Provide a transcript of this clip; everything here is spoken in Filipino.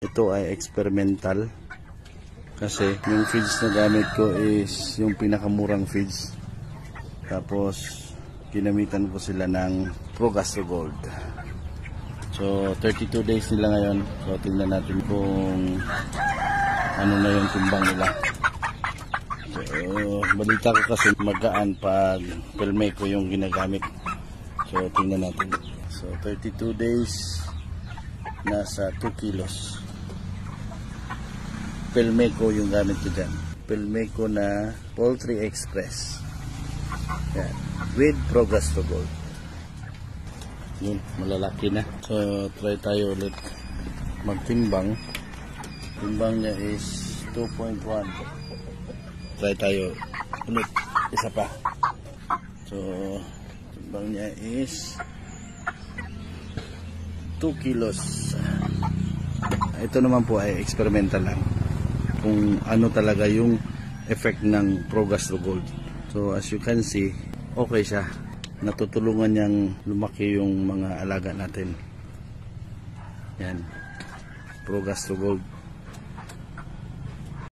Ito ay experimental kasi yung feeds na gamit ko is yung pinakamurang feeds. Tapos ginamitan ko sila ng Progastro Gold. So 32 days nila ngayon. So tingnan natin kung ano na yung timbang nila. So balita ko kasi magaan pag Pelmeco yung ginagamit. So tingnan natin. So 32 days nasa 2 kilos. Pelmeco yung gamit ko dyan. Pelmeco na Poultry Express. Yan. With Progastro Gold. Yun, malalaki na. So try tayo ulit magtimbang. Timbang niya is 2.1. Try tayo ulit. Isa pa. So timbang niya is 2 kilos. Ito naman po ay experimental lang. Kung ano talaga yung effect ng Progastro Gold. So as you can see, okay siya. Natutulungan niyang lumaki yung mga alaga natin. Yan. Progastro Gold.